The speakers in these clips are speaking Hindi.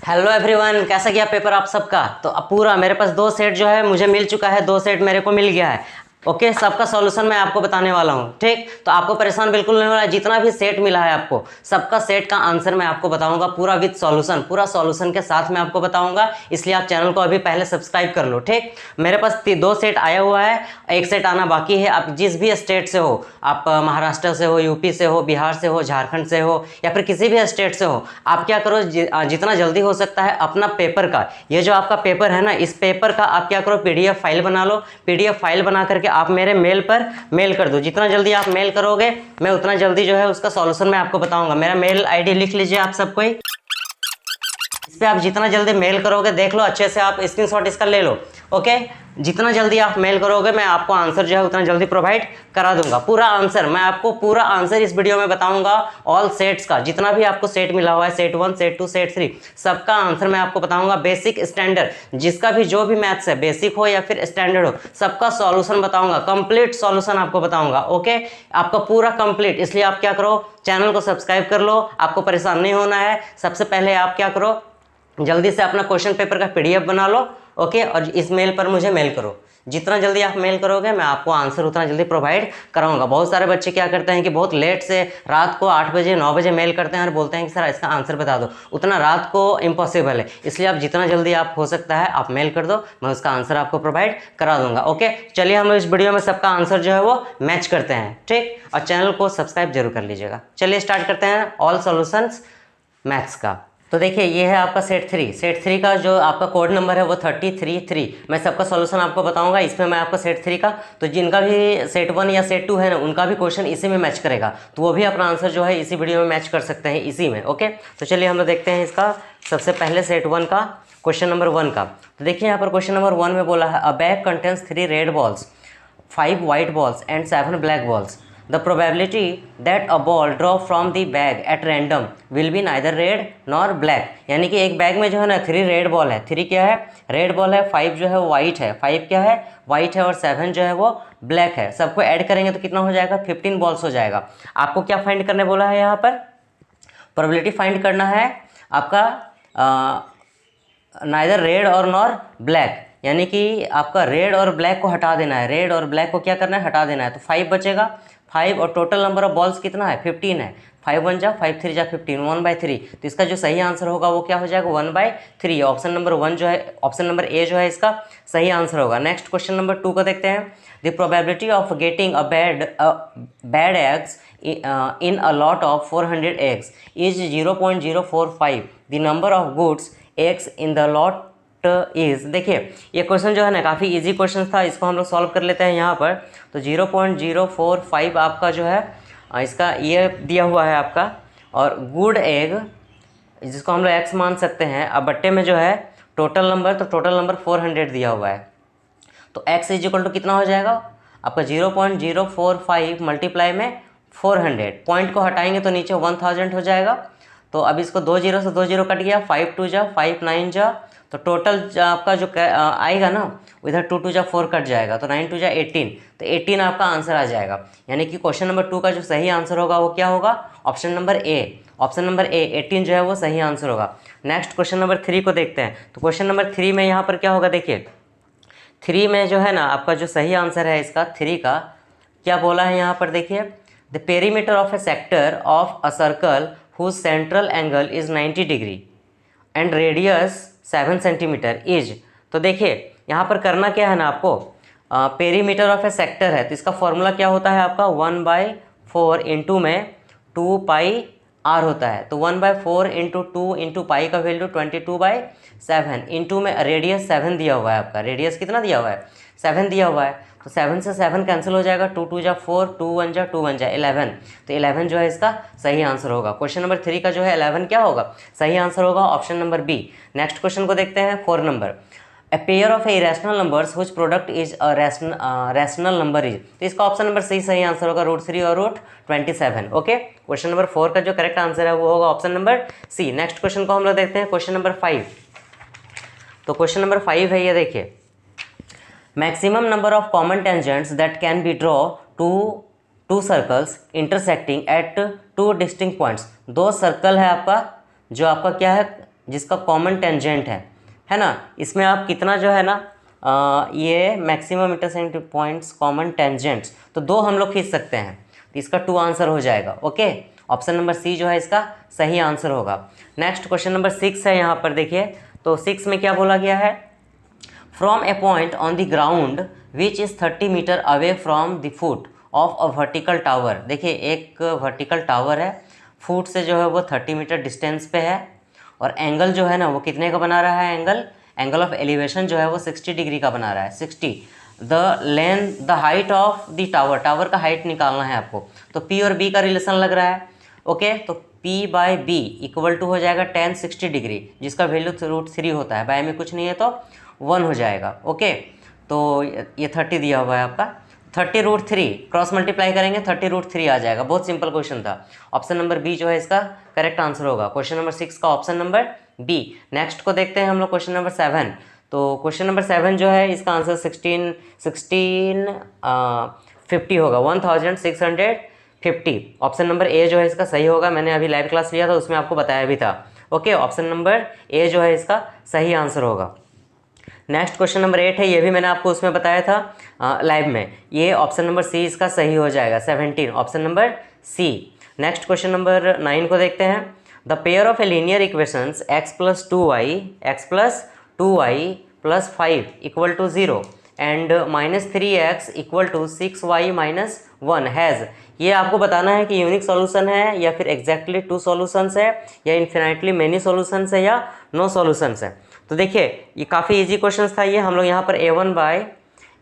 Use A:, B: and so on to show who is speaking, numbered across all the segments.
A: हेलो एवरीवन, कैसा गया पेपर आप सबका। तो अब पूरा मेरे पास 2 सेट जो है मुझे मिल चुका है, 2 सेट मेरे को मिल गया है। ओके, सबका सॉल्यूशन मैं आपको बताने वाला हूँ। ठीक, तो आपको परेशान बिल्कुल नहीं होना है। जितना भी सेट मिला है आपको, सबका सेट का आंसर मैं आपको बताऊंगा पूरा विद सॉल्यूशन, पूरा सॉल्यूशन के साथ मैं आपको बताऊंगा। इसलिए आप चैनल को अभी पहले सब्सक्राइब कर लो। ठीक, मेरे पास 2 सेट आया हुआ है, 1 सेट आना बाकी है। आप जिस भी स्टेट से हो, आप महाराष्ट्र से हो, यूपी से हो, बिहार से हो, झारखंड से हो, या फिर किसी भी स्टेट से हो, आप क्या करो, जितना जल्दी हो सकता है अपना पेपर का, ये जो आपका पेपर है ना, इस पेपर का आप क्या करो, पीडीएफ फाइल बना लो। पीडीएफ फाइल बना करके आप मेरे मेल पर मेल कर दो। जितना जल्दी आप मेल करोगे, मैं उतना जल्दी जो है उसका सॉल्यूशन मैं आपको बताऊंगा। मेरा मेल आईडी लिख लीजिए आप सबको ही। इस पे आप जितना जल्दी मेल करोगे, देख लो अच्छे से, आप स्क्रीनशॉट इसका ले लो। ओके, जितना जल्दी आप मेल करोगे, मैं आपको आंसर जो है उतना जल्दी प्रोवाइड करा दूंगा। पूरा आंसर मैं आपको, पूरा आंसर इस वीडियो में बताऊंगा। ऑल सेट्स का, जितना भी आपको सेट मिला हुआ है, सेट 1, सेट 2, सेट 3, सबका आंसर मैं आपको बताऊंगा। बेसिक, स्टैंडर्ड, जिसका भी जो भी मैथ्स है, बेसिक हो या फिर स्टैंडर्ड हो, सबका सॉल्यूशन बताऊंगा। कंप्लीट सॉल्यूशन आपको बताऊंगा। ओके, आपका पूरा कंप्लीट। इसलिए आप क्या करो, चैनल को सब्सक्राइब कर लो। आपको परेशान नहीं होना है। सबसे पहले आप क्या करो, जल्दी से अपना क्वेश्चन पेपर का पीडीएफ बना लो। ओके, और इस मेल पर मुझे मेल करो। जितना जल्दी आप मेल करोगे, मैं आपको आंसर उतना जल्दी प्रोवाइड कराऊंगा। बहुत सारे बच्चे क्या करते हैं कि बहुत लेट से रात को 8 बजे 9 बजे मेल करते हैं और बोलते हैं कि सर इसका आंसर बता दो। उतना रात को इम्पॉसिबल है। इसलिए आप जितना जल्दी आप हो सकता है आप मेल कर दो, मैं उसका आंसर आपको प्रोवाइड करा दूंगा। ओके, चलिए हम इस वीडियो में सबका आंसर जो है वो मैच करते हैं। ठीक, और चैनल को सब्सक्राइब जरूर कर लीजिएगा। चलिए स्टार्ट करते हैं ऑल सॉल्यूशंस मैथ्स का। तो देखिए, ये है आपका सेट 3। सेट 3 का जो आपका कोड नंबर है वो 33 मैं सबका सॉल्यूशन आपको बताऊंगा। इसमें मैं आपको सेट 3 का, तो जिनका भी सेट 1 या सेट 2 है ना, उनका भी क्वेश्चन इसी में मैच करेगा, तो वो भी अपना आंसर जो है इसी वीडियो में मैच कर सकते हैं, इसी में। ओके, तो चलिए हम लोग देखते हैं इसका सबसे पहले सेट 1 का क्वेश्चन नंबर 1 का। तो देखिए यहाँ पर क्वेश्चन नंबर 1 में बोला है, अ bag contains 3 red balls, 5 white balls and 7 black balls. The probability that a ball drop from the bag at random will be neither red nor black. यानी कि एक बैग में जो है ना 3 रेड बॉल है। 3 क्या है, रेड बॉल है, 5 जो है वाइट है, 5 क्या है, वाइट है, और 7 जो है वो ब्लैक है। सबको ऐड करेंगे तो कितना हो जाएगा, 15 बॉल्स हो जाएगा। आपको क्या फाइंड करने बोला है यहाँ पर, प्रोबेबिलिटी फाइंड करना है आपका, नाइदर रेड और नॉर ब्लैक, यानी कि आपका रेड और ब्लैक को हटा देना है। रेड और ब्लैक को क्या करना है, हटा देना है। तो 5 बचेगा, 5, और टोटल नंबर ऑफ बॉल्स कितना है, 15 है। 5 1 जा 5 3 जा 15, 1/3। तो इसका जो सही आंसर होगा वो क्या हो जाएगा, 1/3। ऑप्शन नंबर 1 जो है, ऑप्शन नंबर ए जो है इसका सही आंसर होगा। नेक्स्ट क्वेश्चन नंबर 2 को देखते हैं। The probability of getting a bad eggs in a lot of 400 eggs is 0.045. The number of goods eggs in the lot is, देखिए ये क्वेश्चन जो है ना काफ़ी इजी क्वेश्चन था, इसको हम लोग सॉल्व कर लेते हैं यहाँ पर। तो 0.045 आपका जो है इसका ये दिया हुआ है आपका, और गुड एग जिसको हम लोग एक्स मान सकते हैं। अब बट्टे में जो है टोटल नंबर, तो टोटल नंबर 400 दिया हुआ है। तो x इज इक्वल टू कितना हो जाएगा आपका, 0.045 मल्टीप्लाई में 400। पॉइंट को हटाएंगे तो नीचे 1000 हो जाएगा। तो अब इसको 2 0 से 2 0 कट गया, 5 2 जा 5 9 जा, तो टोटल आपका जो आएगा ना, इधर 2 2 जा 4 कट जाएगा, तो 9 2 जा 18। तो 18 आपका आंसर आ जाएगा। यानी कि क्वेश्चन नंबर 2 का जो सही आंसर होगा वो क्या होगा, option number A. Option number A 18 जो है वो सही आंसर होगा। नेक्स्ट क्वेश्चन नंबर 3 को देखते हैं। तो क्वेश्चन नंबर 3 में यहाँ पर क्या होगा, देखिए 3 में जो है ना आपका जो सही आंसर है इसका 3 का, क्या बोला है यहाँ पर, देखिए the perimeter of a sector of a circle whose central angle is 90 degree and radius 7 centimetre is. तो देखिए यहाँ पर करना क्या है ना आपको, पेरीमीटर ऑफ ए सेक्टर है, तो इसका फॉर्मूला क्या होता है आपका, 1/4 इंटू में 2 पाई आर होता है। तो 1/4 इंटू 2 इंटू पाई का वैल्यू 22/7 इंटू में रेडियस 7 दिया हुआ है आपका। रेडियस कितना दिया हुआ है, 7 दिया हुआ है। तो 7 से 7 कैंसिल हो जाएगा, 2 2 जा 4, 2 1 जा 2 1 जा 11। तो 11 जो है इसका सही आंसर होगा। क्वेश्चन नंबर 3 का जो है 11 क्या होगा, सही आंसर होगा option number B. Next question को देखते हैं 4 number. A pair of irrational numbers whose product is a rational number is, तो इसका ऑप्शन नंबर सी सही आंसर होगा, √3 और √27। ओके, क्वेश्चन नंबर 4 का जो करेक्ट आंसर है वो होगा option number C. Next question को हम लोग देखते हैं, क्वेश्चन नंबर 5। तो क्वेश्चन नंबर 5 है ये, देखिए maximum number of common tangents that can be draw two circles intersecting at 2 distinct points. 2 circle है आपका, जो आपका क्या है, जिसका कॉमन टेंजेंट है ना, इसमें आप कितना जो है ना ये maximum intersecting points common tangents, तो 2 हम लोग खींच सकते हैं, तो इसका 2 आंसर हो जाएगा। ओके, ऑप्शन नंबर सी जो है इसका सही आंसर होगा। नेक्स्ट क्वेश्चन नंबर 6 है, यहाँ पर देखिए, तो 6 में क्या बोला गया है, from a point on the ground which is 30 metre away from the foot of a vertical tower. देखिए एक वर्टिकल टावर है, फुट से जो है वो 30 मीटर डिस्टेंस पे है, और एंगल जो है ना वो कितने का बना रहा है, एंगल ऑफ एलिवेशन जो है वो 60 डिग्री का बना रहा है, 60। The height of the tower, tower का हाइट निकालना है आपको, तो P और B का रिलेशन लग रहा है। ओके, तो P/B इक्वल टू हो जाएगा tan 60 डिग्री, जिसका वैल्यू √3 होता है, बाय में कुछ नहीं है तो 1 हो जाएगा। ओके, तो ये 30 दिया हुआ है आपका, 30 √3 क्रॉस मल्टीप्लाई करेंगे 30 √3 आ जाएगा। बहुत सिंपल क्वेश्चन था, ऑप्शन नंबर बी जो है इसका करेक्ट आंसर होगा, क्वेश्चन नंबर 6 का ऑप्शन नंबर बी। नेक्स्ट को देखते हैं हम लोग, क्वेश्चन नंबर 7। तो क्वेश्चन नंबर 7 जो है इसका आंसर 1650 होगा, 1650। ऑप्शन नंबर ए जो है इसका सही होगा, मैंने अभी लाइव क्लास लिया था उसमें आपको बताया भी था। ओके, ऑप्शन नंबर ए जो है इसका सही आंसर होगा। नेक्स्ट क्वेश्चन नंबर 8 है, ये भी मैंने आपको उसमें बताया था लाइव में, ये ऑप्शन नंबर सी इसका सही हो जाएगा, 17 option number C. Next question number 9 को देखते हैं, the pair of a linear equations x + 2y + 5 = 0 and -3x = 6y - 1 has, ये आपको बताना है कि यूनिक सॉल्यूशन है या फिर एग्जैक्टली 2 सॉल्यूशंस है या इन्फिनाइटली मेनी सॉल्यूशंस है या नो सॉल्यूशंस है। तो देखिए ये काफ़ी इजी क्वेश्चन था ये, हम लोग यहाँ पर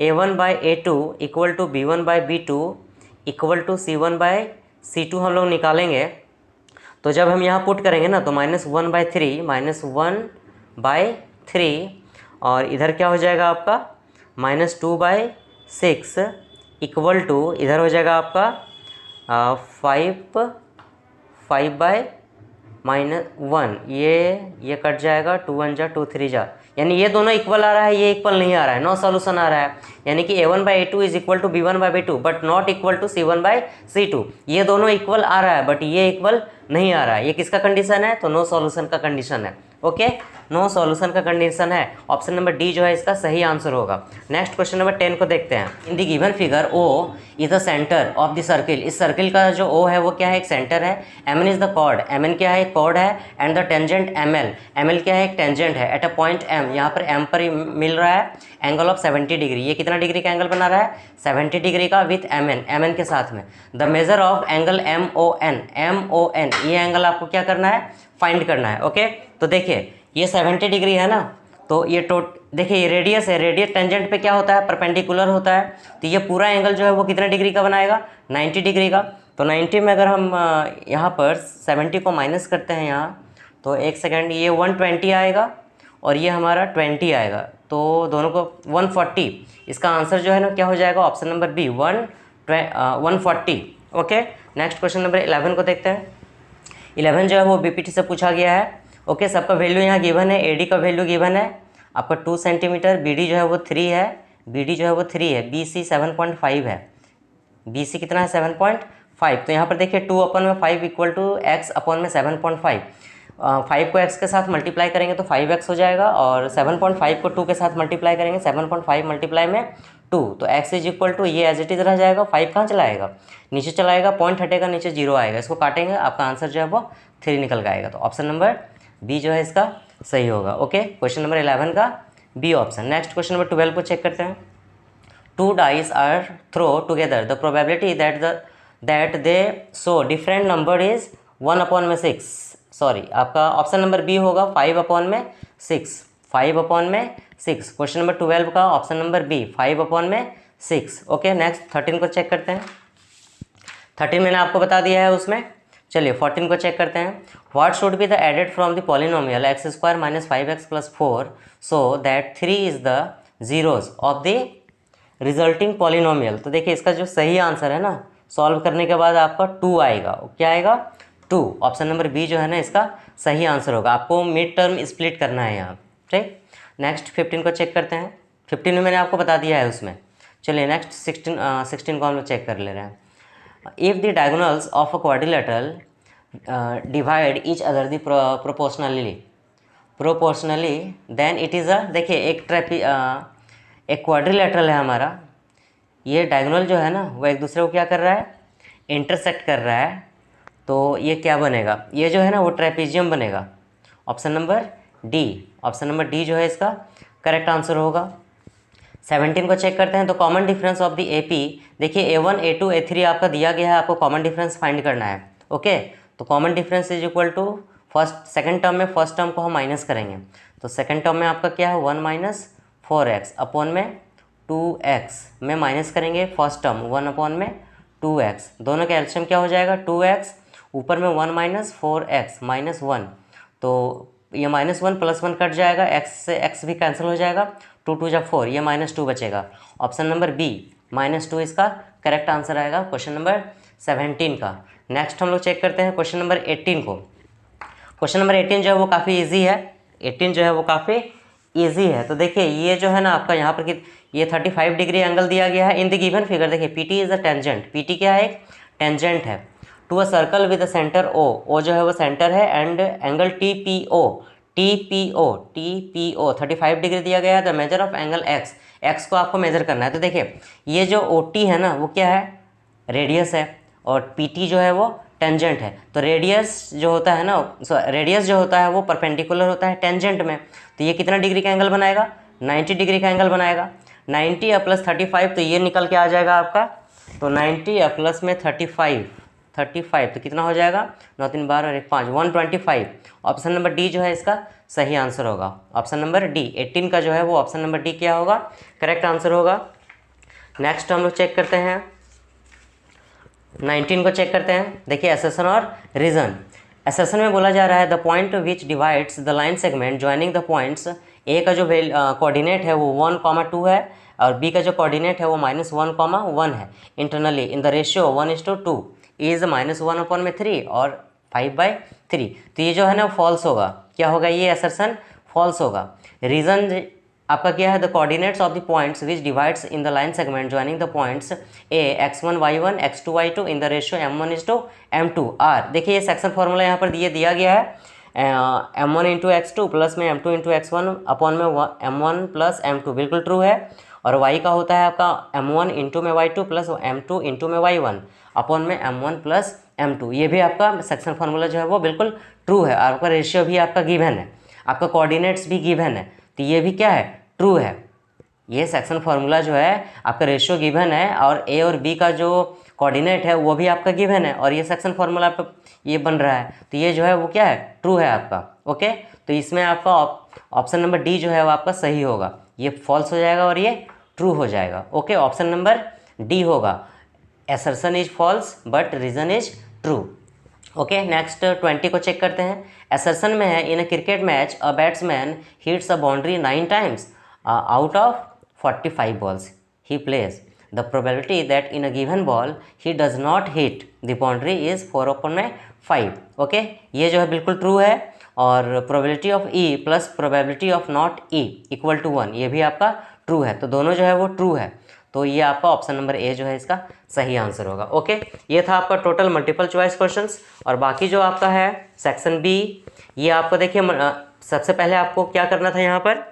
A: a1/a2 = b1/b2 = c1/c2 हम लोग निकालेंगे। तो जब हम यहाँ पुट करेंगे ना तो -1/3 और इधर क्या हो जाएगा आपका -2/6 इक्वल टू इधर हो जाएगा आपका 5/-1, ये कट जाएगा, 2 1 जा 2 3 जा, यानी ये दोनों इक्वल आ रहा है, ये इक्वल नहीं आ रहा है, नो सॉल्यूशन आ रहा है, यानी कि a1/a2 = b1/b2 but not equal to c1/c2। ये दोनों इक्वल आ रहा है बट ये इक्वल नहीं आ रहा है, ये किसका कंडीशन है, तो नो सॉल्यूशन का कंडीशन है। ओके, नो सॉल्यूशन का कंडीशन है, ऑप्शन नंबर डी जो है इसका सही आंसर होगा। नेक्स्ट क्वेश्चन नंबर 10 को देखते हैं, इन the given figure O is the centre of the circle, इस सर्किल का जो O है वो क्या है, एक सेंटर है, MN is the chord, MN क्या है, एक कॉर्ड है, एंड द टेंजेंट ML क्या है, एक टेंजेंट है, एट अ पॉइंट M, यहाँ पर M पर मिल रहा है एंगल ऑफ 70 डिग्री, ये कितना डिग्री का एंगल बना रहा है, 70 डिग्री का विथ MN के साथ में। The measure of angle MON, ये एंगल आपको क्या करना है, फाइंड करना है। ओके, तो देखिए ये 70 डिग्री है ना, तो ये देखिए ये रेडियस है, रेडियस टेंजेंट पे क्या होता है, परपेंडिकुलर होता है, तो ये पूरा एंगल जो है वो कितने डिग्री का बनाएगा, 90 डिग्री का। तो 90 में अगर हम यहाँ पर 70 को माइनस करते हैं यहाँ, तो एक सेकेंड, ये 120 आएगा और ये हमारा 20 आएगा, तो दोनों को 140, इसका आंसर जो है ना क्या हो जाएगा, option number B 140। Okay, next question number 11 को देखते हैं। 11 जो है वो BPT से पूछा गया है। ओके, सबका वैल्यू यहाँ गिवन है, AD का वैल्यू गिवन है आपका 2 सेंटीमीटर, BD जो है वो 3 है, BC 7.5 है, BC कितना है 7.5, तो यहाँ पर देखिए 2/5 = x/7.5, 5 को x के साथ मल्टीप्लाई करेंगे तो 5x हो जाएगा, और 7.5 को 2 के साथ मल्टीप्लाई करेंगे 7.5 मल्टीप्लाई में 2, तो x = ये एज इट इज़ रह जाएगा, 5 कहाँ चलाएगा, नीचे चलाएगा, पॉइंट हटेगा, नीचे 0 आएगा, इसको काटेंगे, आपका आंसर जो है वो 3 निकल आएगा, तो ऑप्शन नंबर बी जो है इसका सही होगा। ओके, क्वेश्चन नंबर 11 का B option. Next question number 12 को चेक करते हैं। 2 dice are throw together, the probability that they show different number is 1/6, sorry आपका ऑप्शन नंबर बी होगा 5/6, 5/6। क्वेश्चन नंबर 12 का option number B 5/6। Okay, next 13 को चेक करते हैं। 13 मैंने आपको बता दिया है उसमें, चलिए 14 को चेक करते हैं। What should be the added from the polynomial x² - 5x + 4 so that 3 is the zeros of the resulting polynomial. तो देखिए इसका जो सही आंसर है ना, सॉल्व करने के बाद आपका 2 आएगा, क्या आएगा 2, ऑप्शन नंबर बी जो है ना इसका सही आंसर होगा। आपको मिड टर्म स्प्लिट करना है यहाँ, ठीक। नेक्स्ट 15 को चेक करते हैं। 15 में मैंने आपको बता दिया है उसमें। चलिए नेक्स्ट 16 को हम लोग चेक कर ले रहे हैं। If the diagonals of a quadrilateral divide each other the proportionally, proportionally then it is देखिए एक क्वाड्रिलेटरल है हमारा, ये डायगोनल जो है ना वो एक दूसरे को क्या कर रहा है, इंटरसेक्ट कर रहा है, तो ये क्या बनेगा, ये जो है ना वो ट्रेपेजियम बनेगा। ऑप्शन नंबर डी जो है इसका करेक्ट आंसर होगा। 17 को चेक करते हैं। तो common difference of the AP, देखिए A1 A2 A3 आपका दिया गया है, आपको कॉमन डिफरेंस फाइंड करना है। ओके, तो common difference is equal to second term में फर्स्ट टर्म को हम माइनस करेंगे, तो सेकंड टर्म में आपका क्या है 1 माइनस 4x अपॉन में 2x में माइनस करेंगे फर्स्ट टर्म 1 अपॉन में 2x, दोनों का एलसीएम क्या हो जाएगा 2x, ऊपर में 1 माइनस 4x माइनस 1, तो ये -1 + 1 कट जाएगा, x से x भी कैंसिल हो जाएगा, 2 2 जा 4, ये -2 बचेगा। ऑप्शन नंबर बी -2 इसका करेक्ट आंसर आएगा क्वेश्चन नंबर 17 का। नेक्स्ट हम लोग चेक करते हैं क्वेश्चन नंबर 18 को। क्वेश्चन नंबर 18 जो है वो काफ़ी ईजी है, 18 जो है वो काफ़ी ईजी है। तो देखिए ये जो है ना आपका यहाँ पर कि ये 35 डिग्री एंगल दिया गया है इन द गिवन फिगर। देखिए PT is a tangent, PT क्या है, एक टेंजेंट है to a circle with a centre O जो है वो सेंटर है, एंड एंगल TPO 35 डिग्री दिया गया है। The measure of angle X को आपको मेजर करना है। तो देखिए ये जो OT है ना वो क्या है, रेडियस है, और PT जो है वो टेंजेंट है। तो रेडियस जो होता है वो परपेंडिकुलर होता है टेंजेंट में, तो ये कितना डिग्री का एंगल बनाएगा, 90 डिग्री का एंगल बनाएगा। 90 + 35 तो ये निकल के आ जाएगा आपका, तो 90 + में 35 तो कितना हो जाएगा, 9 3 12 और 1 5 125। ऑप्शन नंबर डी जो है इसका सही आंसर होगा। ऑप्शन नंबर डी 18 का जो है वो ऑप्शन नंबर डी क्या होगा, करेक्ट आंसर होगा। नेक्स्ट हम लोग चेक करते हैं 19 को चेक करते हैं। देखिए असर्शन और रीजन। असर्शन में बोला जा रहा है the point which divides the line segment joining the points, A का जो कोऑर्डिनेट है वो 1, 2 है, और बी का जो कोऑर्डिनेट है वो -1, 1 है। Internally in the ratio 1:2 is -1/3 और 5/3। तो ये जो है ना फॉल्स होगा, क्या होगा, ये असर्शन फॉल्स होगा। रीजन आपका क्या है, the coordinates of the points which divides in the line segment joining the points A x1 y1 x2 y2 in the ratio m1:m2 are. देखिए ये सेक्शन फॉर्मूला यहाँ पर दिया गया है, m1 × x2 प्लस में m2 × x1 अपॉन में m1 + m2 बिल्कुल ट्रू है, और y का होता है आपका m1 × में y2 प्लस m2 × में y1 अपॉन में m1 + m2। ये भी आपका सेक्शन फार्मूला जो है वो बिल्कुल ट्रू है। आपका रेशियो भी आपका गिवन है, आपका कोऑर्डिनेट्स भी गिवन है, तो ये भी क्या है, ट्रू है। ये सेक्शन फार्मूला जो है आपका रेशियो गिवन है, और ए और बी का जो कोऑर्डिनेट है वो भी आपका गिवन है, और ये सेक्शन फार्मूला पे ये बन रहा है, तो ये जो है वो क्या है, ट्रू है आपका। ओके, तो इसमें आपका ऑप्शन नंबर डी जो है वो आपका सही होगा, ये फॉल्स हो जाएगा और ये ट्रू हो जाएगा। ओके, ऑप्शन नंबर डी होगा, assertion is false but reason is true. Okay, next 20 को चेक करते हैं। असर्शन में है in a cricket match a batsman hits a boundary 9 times out of 45 balls he plays. The probability that in a given ball he does not hit the boundary is 4/5. Okay, ये जो है बिल्कुल ट्रू है, और probability of E plus probability of not E equal to 1, ये भी आपका ट्रू है, तो दोनों जो है वो ट्रू है, तो ये आपका ऑप्शन नंबर ए जो है इसका सही आंसर होगा। ओके, ये था आपका टोटल मल्टीपल चॉइस क्वेश्चंस, और बाकी जो आपका है सेक्शन बी, ये आपको देखिए सबसे पहले आपको क्या करना था, यहाँ पर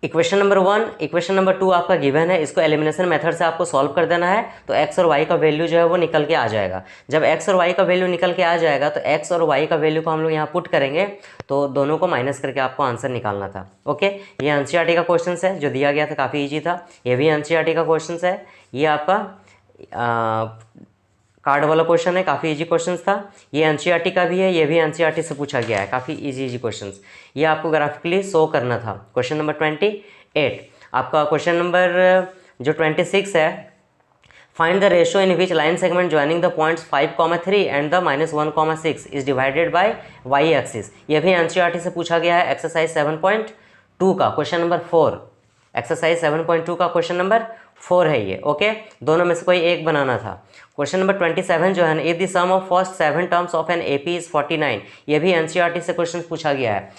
A: इक्वेशन नंबर 1, इक्वेशन नंबर 2 आपका गिवन है, इसको एलिमिनेशन मेथड से आपको सॉल्व कर देना है, तो x और y का वैल्यू जो है वो निकल के आ जाएगा। जब x और y का वैल्यू निकल के आ जाएगा तो x और y का वैल्यू को हम लोग यहाँ पुट करेंगे, तो दोनों को माइनस करके आपको आंसर निकालना था। ओके, ये एनसीईआरटी का क्वेश्चन है जो दिया गया था, काफ़ी ईजी था। ये भी एनसीईआरटी का क्वेश्चन है, ये आपका कार्ड वाला क्वेश्चन है, काफ़ी इजी क्वेश्चन था। ये एनसीईआरटी का भी है, ये भी एनसीईआरटी से पूछा गया है, काफ़ी इजी क्वेश्चंस। ये आपको ग्राफिकली शो करना था। क्वेश्चन नंबर 28, आपका क्वेश्चन नंबर जो 26 है, find the ratio in which line segment joining the points 5,3 and the -1,6 is divided by y axis. ये भी एनसीईआरटी से पूछा गया है, एक्सरसाइज 7.2 का क्वेश्चन नंबर 4, एक्सरसाइज 7.2 का क्वेश्चन नंबर 4 है ये। ओके, दोनों में से कोई एक बनाना था। क्वेश्चन नंबर 27 जो है ना, if the sum of first 7 terms of an AP is 49, ये भी एनसीईआरटी से क्वेश्चन पूछा गया है,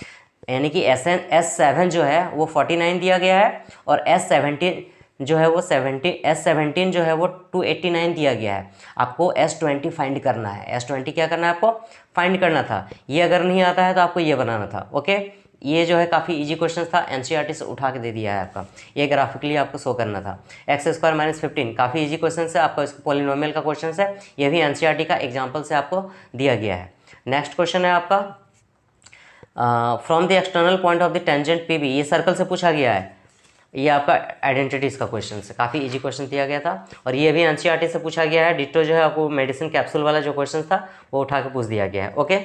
A: यानी कि S7 जो है वो 49 दिया गया है, और जो है वो S17 जो है वो 289 दिया गया है। आपको S20 फाइंड करना है। S20 क्या करना है आपको? फाइंड करना था। ये अगर नहीं आता है तो आपको ये बनाना था। ओके, ये जो है काफ़ी इजी क्वेश्चन था, एनसीईआरटी से उठा के दे दिया है आपका। ये ग्राफिकली आपको शो करना था। x² - 15 काफ़ी इजी क्वेश्चन है आपका, इसको पॉलिनोमियल का क्वेश्चन है। ये भी एनसीईआरटी का एग्जाम्पल से आपको दिया गया है। नेक्स्ट क्वेश्चन है आपका, from the external point of the tangent PB, ये सर्कल से पूछा गया है। ये आपका आइडेंटिटीज का क्वेश्चन है, काफ़ी इजी क्वेश्चन दिया गया था। और ये भी एनसीईआरटी से पूछा गया है। डिट्टो जो है आपको मेडिसिन कैप्सूल वाला जो क्वेश्चन था वो उठा के पूछ दिया गया है। ओके,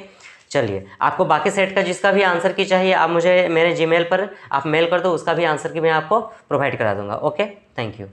A: चलिए, आपको बाकी सेट का जिसका भी आंसर की चाहिए आप मुझे मेरे जीमेल पर आप मेल कर दो, उसका भी आंसर की मैं आपको प्रोवाइड करा दूंगा। Okay, thank you.